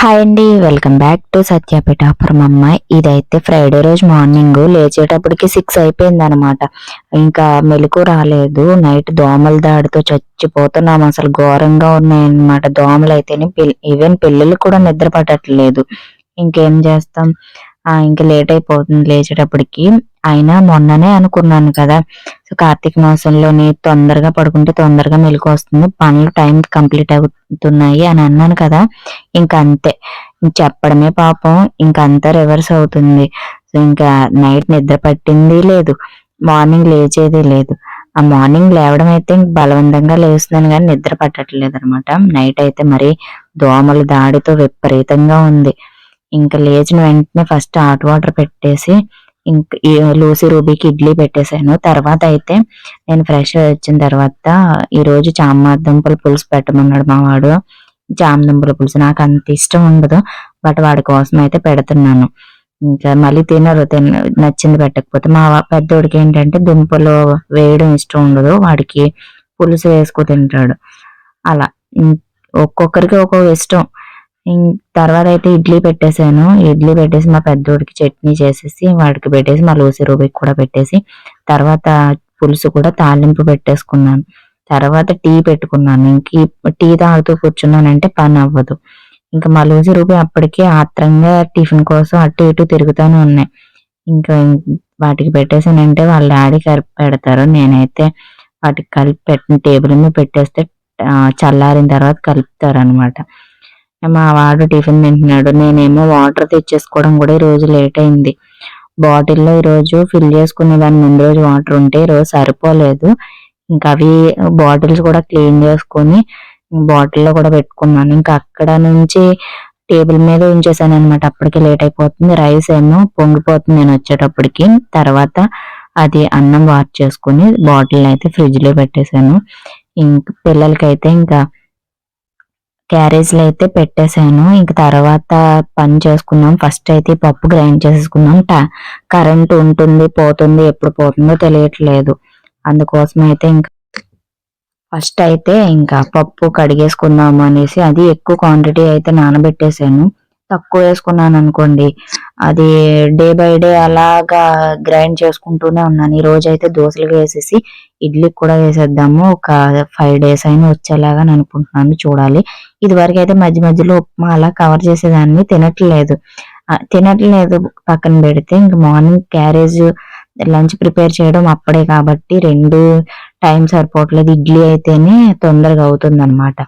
Hi అండి, welcome back to Satyavedu from అమ్మాయి. ఇదైతే ఫ్రైడే రోజు మార్నింగ్ లేచేటప్పటికి 6 అయిపోయింది అనమాట. ఇంకా మెలకు రాలేదు. నైట్ దోమల దాడితో చచ్చిపోతున్నాం, అసలు ఘోరంగా ఉన్నాయన్నమాట. దోమలు అయితేనే ఈవెన్ పిల్లలు కూడా నిద్ర పట్టట్లేదు. ఇంకేం చేస్తాం, ఇంకా లేట్ అయిపోతుంది లేచేటప్పటికి. అయినా మొన్ననే అనుకున్నాను కదా, సో కార్తీక మాసంలోని తొందరగా పడుకుంటే తొందరగా మెలకు వస్తుంది, పనులు టైం కంప్లీట్ అవుతున్నాయి అని అన్నాను కదా. ఇంకా అంతే, చెప్పడమే పాపం, ఇంకా అంతా రివర్స్ అవుతుంది. సో ఇంకా నైట్ నిద్ర పట్టింది లేదు, మార్నింగ్ లేచేది లేదు. ఆ మార్నింగ్ లేవడం అయితే బలవంతంగా లేస్తున్నాను కానీ నిద్ర పట్టట్లేదు అనమాట. నైట్ అయితే మరి దోమల దాడితో విపరీతంగా ఉంది. ఇంకా లేచిన వెంటనే ఫస్ట్ హాట్ వాటర్ పెట్టేసి ఇంకా లూసి రూబీకి ఇడ్లీ పెట్టేశాను. తర్వాత అయితే నేను ఫ్రెష్ వచ్చిన తర్వాత ఈ రోజు చామదుంపల పులుసు పెట్టమన్నాడు మా వాడు. చామదుంపల పులుసు నాకు అంత ఇష్టం ఉండదు, బట్ వాడి కోసం అయితే పెడుతున్నాను. ఇంకా మళ్ళీ నచ్చింది పెట్టకపోతే. మా పెద్దోడికి ఏంటంటే దుంపలు వేయడం ఇష్టం ఉండదు, వాడికి పులుసు వేసుకు తింటాడు. అలా ఒక్కొక్కరికి ఒక్కొక్క ఇష్టం. తర్వాత అయితే ఇడ్లీ పెట్టేశాను. ఇడ్లీ పెట్టేసి మా పెద్దోడికి చట్నీ చేసేసి వాడికి పెట్టేసి మా లూసి రూబీకి కూడా పెట్టేసి తర్వాత పులుసు కూడా తాలింపు పెట్టేసుకున్నాను. తర్వాత టీ పెట్టుకున్నాను. ఇంక టీ తాగుతూ కూర్చున్నానంటే పని అవ్వదు. ఇంకా మా లూసి రూబీ అప్పటికే ఆత్రంగా టిఫిన్ కోసం అటు ఇటు తిరుగుతూనే ఉన్నాయి. ఇంకా వాటికి పెట్టేసానంటే వాళ్ళ డాడీ కలిపి పెడతారు. నేనైతే వాటికి కలిపి పెట్టిన టేబుల్ మీద పెట్టేస్తే చల్లారిన తర్వాత కలుపుతారు అనమాట. మా వాడు టిఫిన్ తింటున్నాడు, నేనేమో వాటర్ తెచ్చేసుకోవడం కూడా ఈ రోజు లేట్ అయింది. బాటిల్లో ఈరోజు ఫిల్ చేసుకునే దాని ముందు రోజు వాటర్ ఉంటే ఈరోజు సరిపోలేదు. ఇంకా అవి బాటిల్స్ కూడా క్లీన్ చేసుకొని బాటిల్లో కూడా పెట్టుకున్నాను. ఇంకా అక్కడ నుంచి టేబుల్ మీద ఉంచేసాను అనమాట. అప్పటికే లేట్ అయిపోతుంది. రైస్ ఏమో పొంగిపోతుంది నేను వచ్చేటప్పటికి. తర్వాత అది అన్నం వాష్ చేసుకుని బాటిల్ అయితే ఫ్రిడ్జ్ లో పెట్టేశాను. ఇంక పిల్లలకైతే ఇంకా క్యారేజ్లో అయితే పెట్టేశాను. ఇంక తర్వాత పని చేసుకున్నాం. ఫస్ట్ అయితే పప్పు గ్రైండ్ చేసేసుకున్నాం. కరెంట్ ఉంటుంది పోతుంది, ఎప్పుడు పోతుందో తెలియట్లేదు. అందుకోసం అయితే ఇంకా ఫస్ట్ అయితే ఇంకా పప్పు కడిగేసుకుందాము అనేసి అది ఎక్కువ క్వాంటిటీ అయితే నానబెట్టేశాను. తక్కువ వేసుకున్నాను అనుకోండి, అది డే బై డే అలాగా గ్రైండ్ చేసుకుంటూనే ఉన్నాను. ఈ రోజు అయితే దోశలు వేసేసి ఇడ్లీకి కూడా వేసేద్దాము, ఒక 5 days అయినా వచ్చేలాగా అనుకుంటున్నాను, చూడాలి. ఇది వరకు అయితే మధ్య మధ్యలో ఉప్మా అలా కవర్ చేసేదాన్ని. తినట్లేదు పక్కన పెడితే. ఇంక మార్నింగ్ క్యారేజ్ లంచ్ ప్రిపేర్ చేయడం అప్పుడే కాబట్టి 2 టైం సరిపోవట్లేదు. ఇడ్లీ అయితేనే తొందరగా అవుతుంది అనమాట.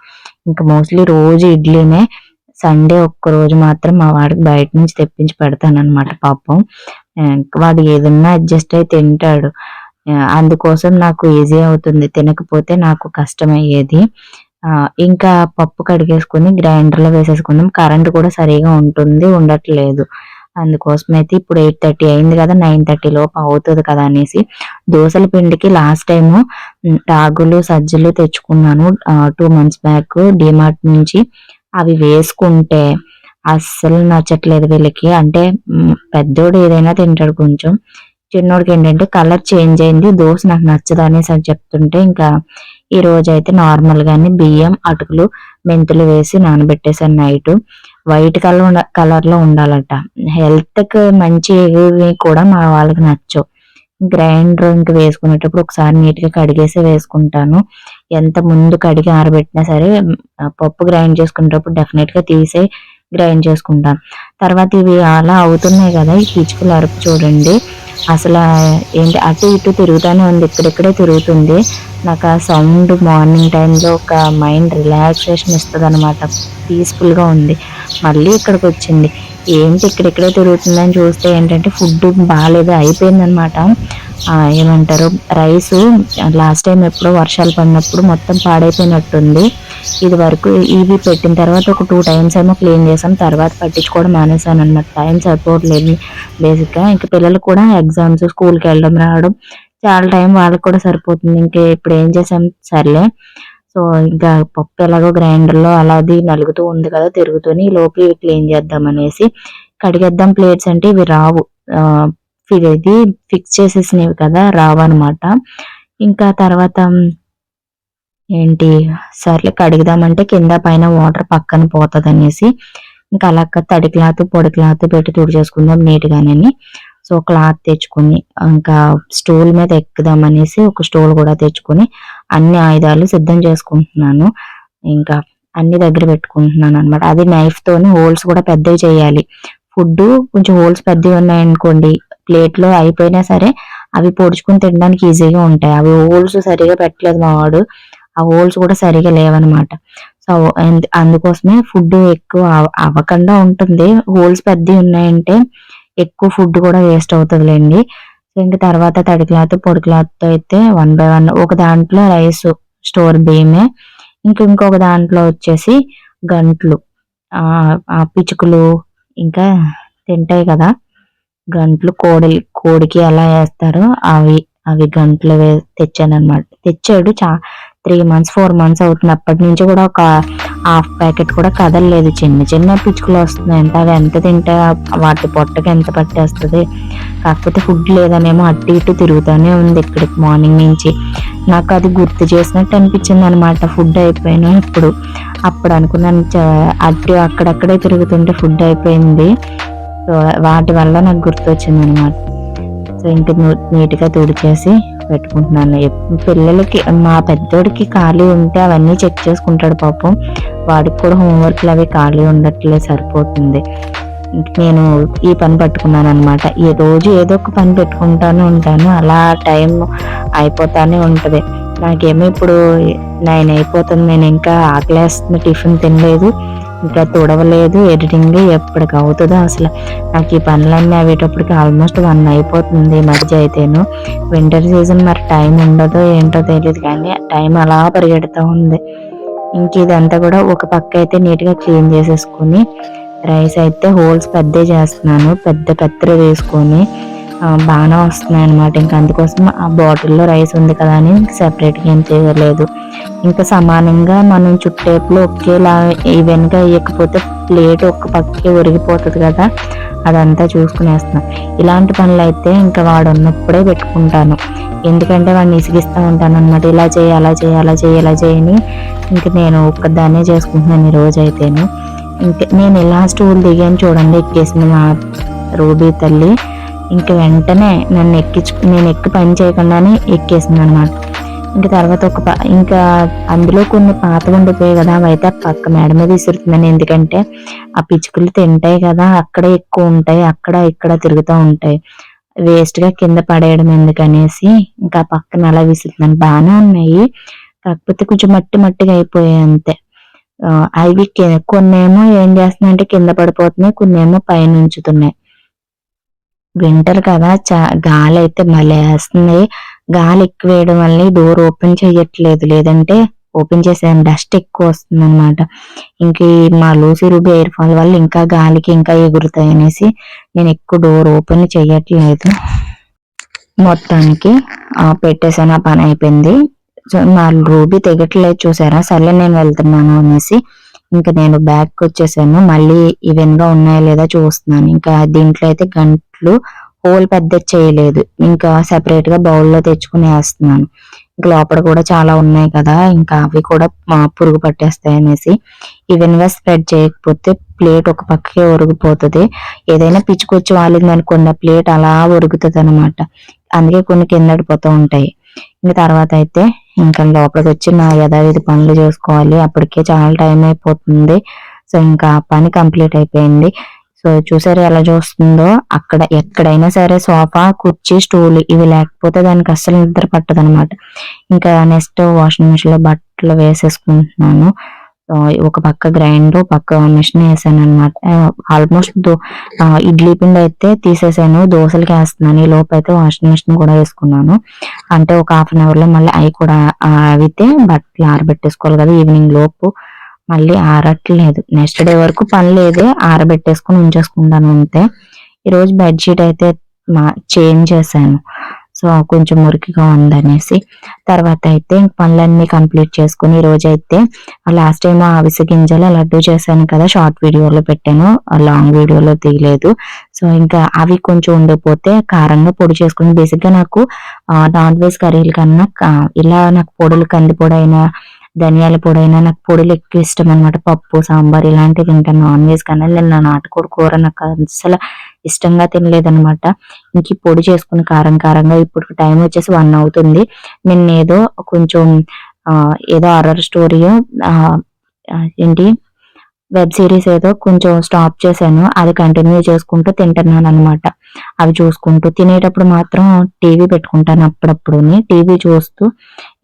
ఇంకా మోస్ట్లీ రోజు ఇడ్లీనే. సండే ఒక్క రోజు మాత్రం మా వాడికి బయట నుంచి తెప్పించి పెడతాను అనమాట. పాపం వాడు ఏదన్నా అడ్జస్ట్ అయి తింటాడు, అందుకోసం నాకు ఈజీ అవుతుంది. తినకపోతే నాకు కష్టమయ్యేది. ఇంకా పప్పు కడిగేసుకుని గ్రైండర్లో వేసేసుకుందాం. కరెంట్ కూడా సరిగా ఉండట్లేదు. అందుకోసం అయితే ఇప్పుడు 8:30 అయింది కదా, 9:30 లోపు అవుతుంది కదా అనేసి దోశల పిండికి లాస్ట్ టైము రాగులు సజ్జలు తెచ్చుకున్నాను 2 months బ్యాక్ డిమార్ట్ నుంచి. అవి వేసుకుంటే అస్సలు నచ్చట్లేదు వీళ్ళకి. అంటే పెద్దోడు ఏదైనా తింటాడు కొంచెం, చిన్నోడికి ఏంటంటే కలర్ చేంజ్ అయింది, దోశ నాకు నచ్చదు అనేసి అని చెప్తుంటే ఇంకా ఈ రోజు అయితే నార్మల్ గానే బియ్యం అటుకులు మెంతులు వేసి నానబెట్టేసాను నైట్. వైట్ కలర్ లో ఉండాలట. హెల్త్ కి మంచివి కూడా మా వాళ్ళకి నచ్చవు. గ్రైండర్ ఇంక వేసుకునేటప్పుడు ఒకసారి నీట్ గా కడిగేసి వేసుకుంటాను. ఎంత ముందు కడిగి ఆరబెట్టినా సరే పప్పు గ్రైండ్ చేసుకునేటప్పుడు డెఫినెట్ గా తీసే గ్రైండ్ చేసుకుంటాను. తర్వాత ఇవి అలా అవుతున్నాయి కదా, ఈ పిచ్చుకల అరుపు చూడండి, అసలు ఏంటి అటు ఇటు తిరుగుతూనే ఉంది, ఇక్కడిక్కడే తిరుగుతుంది. నాకు ఆ సౌండ్ మార్నింగ్ టైంలో ఒక మైండ్ రిలాక్సేషన్ ఇస్తుంది అనమాట. పీస్ఫుల్గా ఉంది. మళ్ళీ ఇక్కడికి వచ్చింది, ఏంటి ఇక్కడిక్కడే తిరుగుతుందని చూస్తే ఏంటంటే ఫుడ్ బాగాలేదు, అయిపోయిందనమాట. ఏమంటారు, రైస్ లాస్ట్ టైం ఎప్పుడో వర్షాలు పడినప్పుడు మొత్తం పాడైపోయినట్టుంది. ఇది వరకు ఇవి పెట్టిన తర్వాత ఒక 2 times ఏమో క్లీన్ చేసాం, తర్వాత పట్టించుకోవడం మానేసాను అనమాట. టైం సరిపోవట్లేదు బేసిక్గా. ఇంకా పిల్లలు కూడా ఎగ్జామ్స్, స్కూల్కి వెళ్ళడం రావడం చాలా టైం వాళ్ళకి కూడా సరిపోతుంది. ఇంకా ఇప్పుడు ఏం చేసాం, సర్లే సో ఇంకా పప్పు ఎలాగో గ్రైండర్లో అలాది నలుగుతూ ఉంది కదా, తిరుగుతూని లోపల ఇవి క్లీన్ చేద్దాం అనేసి కడిగేద్దాం. ప్లేట్స్ అంటే ఇవి రావు, ఇది ఫిక్స్ చేసేసినవి కదా, రావన్నమాట. ఇంకా తర్వాత ఏంటి, సర్లే కడుగుదామంటే కింద పైన వాటర్ పక్కన పోతుంది అనేసి ఇంకా అలా తడి క్లాత్ పొడి క్లాత్ పెట్టి తుడిచేసుకుందాం నీట్ గానే. సో క్లాత్ తెచ్చుకుని ఇంకా స్టూల్ మీద ఎక్కుదాం అనేసి ఒక స్టూల్ కూడా తెచ్చుకుని అన్ని ఆయుధాలు సిద్ధం చేసుకుంటున్నాను. ఇంకా అన్ని దగ్గర పెట్టుకుంటున్నాను అనమాట. అది నైఫ్ తోని హోల్స్ కూడా పెద్దవి చేయాలి. ఫుడ్ కొంచెం హోల్స్ పెద్దవి ఉన్నాయనుకోండి, ప్లేట్ లో అయిపోయినా సరే అవి పొడుచుకుని తినడానికి ఈజీగా ఉంటాయి. అవి హోల్స్ సరిగా పెట్టలేదు మా వాడు, ఆ హోల్స్ కూడా సరిగా లేవనమాట. సో అందుకోసమే ఫుడ్ ఎక్కువ అవ్వకుండా ఉంటుంది. హోల్స్ పెద్దవి ఉన్నాయంటే ఎక్కువ ఫుడ్ కూడా వేస్ట్ అవుతుందిలేండి. సో ఇంకా తర్వాత తడి క్లాత్ పొడి క్లాత్ తో అయితే 1 by 1 ఒక దాంట్లో రైస్ స్టోర్ బియ్యమే, ఇంకొక దాంట్లో వచ్చేసి గంట్లు, ఆ పిచుకులు ఇంకా తింటాయి కదా గంట్లు, కోడికి ఎలా వేస్తారో అవి అవి గంట్లు తెచ్చాను అనమాట. తెచ్చాడు 3 months 4 months అవుతుంది. అప్పటి నుంచి కూడా ఒక హాఫ్ ప్యాకెట్ కూడా కదలలేదు. చిన్న చిన్న పిచ్చుకలు వస్తున్నాయి, అంటే అవి ఎంత తింటే వాటి పొట్టకి ఎంత పట్టేస్తుంది. కాకపోతే ఫుడ్ లేదనేమో అటు ఇటు తిరుగుతూనే ఉంది ఇక్కడికి మార్నింగ్ నుంచి. నాకు అది గుర్తు చేసినట్టు అనిపించింది అనమాట. ఫుడ్ అయిపోయినా అప్పుడు అనుకున్నాను అటు అక్కడక్కడే తిరుగుతుంటే ఫుడ్ అయిపోయింది. సో వాటి వల్ల నాకు గుర్తొచ్చింది అనమాట. సో ఇంక నీట్గా తుడిచేసి పెట్టుకుంటున్నాను. పిల్లలకి మా పెద్దోడికి ఖాళీ ఉంటే అవన్నీ చెక్ చేసుకుంటాడు పాపం. వాడికి కూడా హోంవర్క్లు అవి ఖాళీ ఉండట్లే సరిపోతుంది. నేను ఈ పని పట్టుకున్నాను అనమాట. ఈ రోజు ఏదో ఒక పని పెట్టుకుంటానే ఉంటాను, అలా టైం అయిపోతానే ఉంటది. నాకేమో ఇప్పుడు 9 అయిపోతుంది, నేను ఇంకా ఆకలేస్తుంది, టిఫిన్ తినలేదు, ఇంకా తుడవలేదు, ఎడిటింగ్ ఎప్పటికి అవుతుందో అసలు. నాకు ఈ పనులన్నీ అయ్యేటప్పటికి ఆల్మోస్ట్ 1 అయిపోతుంది మధ్య అయితేను. వింటర్ సీజన్ మరి టైం ఉండదో ఏంటో తెలియదు, కానీ టైం అలా పరిగెడుతూ ఉంది. ఇంక ఇదంతా కూడా ఒక పక్క అయితే నీట్గా క్లీన్ చేసేసుకుని రైస్ అయితే హోల్స్ పెద్ద చేస్తున్నాను. పెద్ద వేసుకొని బాగానే వస్తున్నాయి అనమాట. ఇంకా అందుకోసం ఆ బాటిల్లో రైస్ ఉంది కదా అని సెపరేట్గా ఏం చేయలేదు. ఇంకా సమానంగా మనం చుట్టేపులో ఒకేలా ఈవెన్గా వేయకపోతే ప్లేట్ ఒక్క పక్కకి ఒరిగిపోతుంది కదా, అదంతా చూసుకునేస్తున్నాం. ఇలాంటి పనులు అయితే ఇంకా వాడు ఉన్నప్పుడే పెట్టుకుంటాను, ఎందుకంటే వాడిని ఇసిగిస్తూ ఉంటాను అనమాట. ఇలా చేయి అలా చేయి అలా చేయి ఇలా చేయని ఇంక నేను ఒక్కదాన్నే చేసుకుంటున్నాను ఈ రోజు అయితేను. ఇంకా నేను ఇలా స్టూల్ దిగాను చూడండి, ఎక్కేసింది మా రూబీ తల్లి. ఇంక వెంటనే నేను ఎక్కి పని చేయకుండానే ఎక్కేసింది అనమాట. ఇంకా తర్వాత ఇంకా అందులో కొన్ని పాతగా ఉండిపోయాయి కదా, అవి అయితే పక్క మేడ మీద విసురుతున్నాను. ఎందుకంటే ఆ పిచ్చుకలు తింటాయి కదా, అక్కడే ఎక్కువ ఉంటాయి, అక్కడ ఇక్కడ తిరుగుతూ ఉంటాయి, వేస్ట్ గా కింద పడేయడం ఎందుకనేసి ఇంకా పక్కన అలా విసురుతున్నాను. బాగానే ఉన్నాయి, కాకపోతే కొంచెం మట్టిగా అయిపోయాయి అంతే. అవి కొన్నేమో ఏం చేస్తున్నాయి అంటే కింద పడిపోతున్నాయి, కొన్నేమో పైన ఉంచుతున్నాయి. వింటర్ కదా, గాలి అయితే మళ్ళీ వేస్తుంది. గాలి ఎక్కువ వేయడం వల్ల డోర్ ఓపెన్ చేయట్లేదు, లేదంటే ఓపెన్ చేసాను, డస్ట్ ఎక్కువ వస్తుంది అనమాట. ఇంక మా లూసీ రూబీ ఎయిర్ ఫాల్ వల్ల ఇంకా గాలికి ఇంకా ఎగురుతాయి అనేసి నేను ఎక్కువ డోర్ ఓపెన్ చేయట్లేదు. మొత్తానికి పెట్టేసాను, ఆ పని అయిపోయింది. సో మా రూబీ తెగట్లేదు చూసారా, సర్లే నేను వెళ్తున్నాను అనేసి ఇంకా నేను బ్యాక్ వచ్చేసాను. మళ్ళీ ఈవెన్ గా ఉన్నాయా లేదా చూస్తున్నాను. ఇంకా దీంట్లో అయితే గంటలు హోల్ పెద్ద చేయలేదు, ఇంకా సెపరేట్ గా బౌల్లో తెచ్చుకుని వేస్తున్నాను. ఇంకా లోపల కూడా చాలా ఉన్నాయి కదా, ఇంకా అవి కూడా పురుగు పట్టేస్తాయి అనేసి ఈవెన్ గా స్ప్రెడ్ చేయకపోతే ప్లేట్ ఒక పక్కకే ఒరిగిపోతుంది. ఏదైనా పిచ్చుకొచ్చి వాలింది అనుకోండి, ప్లేట్ అలా ఒరుగుతుంది అనమాట. అందుకే కొన్ని కిందడిపోతూ ఉంటాయి. ఇంకా తర్వాత అయితే ఇంకా లోపలికి వచ్చి నా యథావిధి పనులు చేసుకోవాలి, అప్పటికే చాలా టైం అయిపోతుంది. సో ఇంకా పని కంప్లీట్ అయిపోయింది. సో చూసారు ఎలా చూస్తుందో, అక్కడ ఎక్కడైనా సరే సోఫా కుర్చీ స్టూల్ ఇవి లేకపోతే దానికి అస్సలు నిద్ర పట్టదు అనమాట. ఇంకా నెక్స్ట్ వాషింగ్ మిషన్ లో బట్టలు వేసేసుకుంటున్నాను. ఒక పక్క గ్రైండర్ పక్క మిషన్ వేసాను అనమాట. ఆల్మోస్ట్ ఇడ్లీ పిండి అయితే తీసేసాను, దోశలకి వేస్తున్నాను. ఈ లోపు అయితే వాషింగ్ మిషన్ కూడా వేసుకున్నాను. అంటే ఒక 1/2 hour లో మళ్ళీ అవి కూడా అవితే బట్టలు ఆరబెట్టేసుకోవాలి కదా, ఈవినింగ్ లోపు మళ్ళీ ఆరట్లేదు. నెక్స్ట్ డే వరకు పని లేదే, ఆరబెట్టేసుకుని ఉంచేసుకుంటాను అంతే. ఈరోజు బెడ్షీట్ అయితే చేంజ్ చేశాను, సో కొంచెం మురికిగా ఉందనేసి. తర్వాత అయితే పనులన్నీ కంప్లీట్ చేసుకుని ఈ రోజు అయితే లాస్ట్ టైం అవిసె గింజల లడ్డు చేశాను కదా, షార్ట్ వీడియోలో పెట్టాను, లాంగ్ వీడియోలో తీయలేదు. సో ఇంకా అవి కొంచెం ఉండిపోతే కారంగా పొడి చేసుకుని, బేసిక్ గా నాకు నాన్ వెజ్ కర్రీల కన్నా ఇలా నాకు పొడులు కంది పొడి అయినా ధనియాల పొడి అయినా, నాకు పొడులు ఎక్కువ ఇష్టం అనమాట. పప్పు సాంబార్ ఇలాంటివి తింటాను నాన్ వెజ్ కన్నా. నేను నాటుకోడి కూర నాకు అసలు ఇష్టంగా తినలేదనమాట. ఇంక ఈ పొడి చేసుకుని కారం కారంగా ఇప్పుడు టైం వచ్చేసి 1 అవుతుంది. నిన్నేదో కొంచెం ఏదో హారర్ స్టోరీయో ఏంటి వెబ్ సిరీస్ ఏదో కొంచెం స్టాప్ చేశాను. అది కంటిన్యూ చేసుకుంటూ తింటున్నాను అనమాట. అవి చూసుకుంటూ తినేటప్పుడు మాత్రం టీవీ పెట్టుకుంటాను అప్పుడప్పుడుని. టీవీ చూస్తూ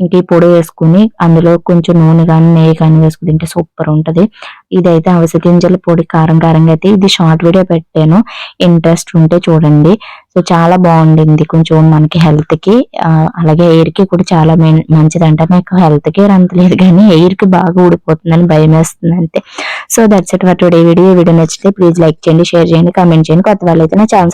ఇంక ఈ పొడి వేసుకుని అందులో కొంచెం నూనె కానీ నెయ్యి కానీ వేసుకుని తింటే సూపర్ ఉంటది. ఇదైతే అవిసె గింజల పొడి కారం కారంగా అయితే ఇది షార్ట్ వీడియో పెట్టాను. ఇంట్రెస్ట్ ఉంటే చూడండి. సో చాలా బాగుండింది. కొంచెం మనకి హెల్త్ కి అలాగే ఎయిర్ కి కూడా చాలా మంచిదంట. నాకు హెల్త్ కేర్ అంత లేదు కానీ ఎయిర్ కి బాగా ఊడిపోతుందని భయం వేస్తుంది అంతే. So that's it for today video. Video నచ్చితే ప్లీజ్ లైక్ చేయండి, షేర్ చేయండి, కామెంట్ చేయండి. కొత్త వాళ్ళైతే నా ఛానల్